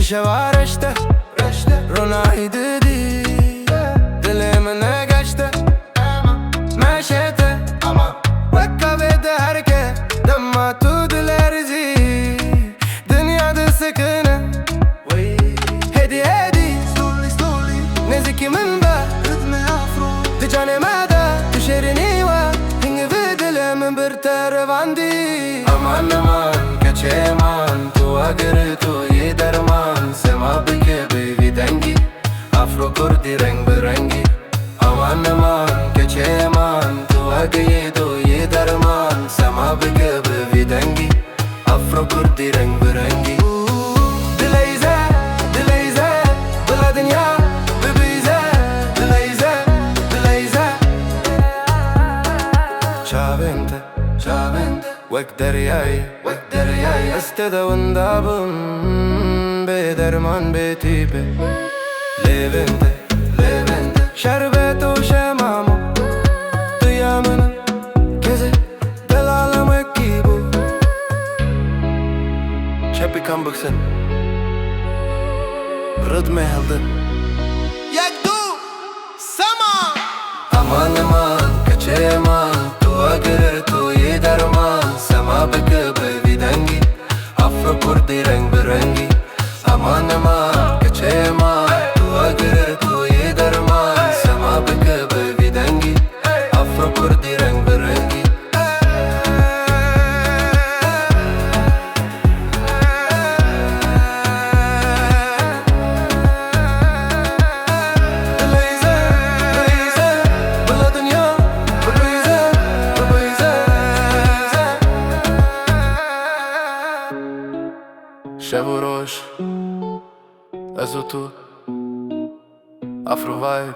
شوا رشته رونایی دیدی دل من گشته مشته وکا بده هر که دما تو دل ارزی دنیا ده سکنه هدی هدی نزکی من با رتم افرو دی جان مادا تو شیرینی و هنگ في دل من برتر باندی امان امان کچه امان تو اگر تو یه درمان سما بکه بیوی دنگی افرو کردی رنگ برنگی امان امان کچه امان تو اگر تو یه درمان سما بکه بیوی دنگی افرو کردی رنگ برنگی وك درياي استدى وندابم بدرمان بتيبه ليفنت شربت وشمامو ديامنا كذا دلالة مكيبو شابي كان بكسن رد ما يهلدن يكدو سما امان امان كچه امان تو اگر تو یه درمان سما بکه بیوی دنگی افرو کردی رنگ برنگی امان امان کچه امان تو اگر تو یه درمان سما بکه بیوی دنگی افرو کردی رنگ برنگی شب و روش از و تو افرو وایب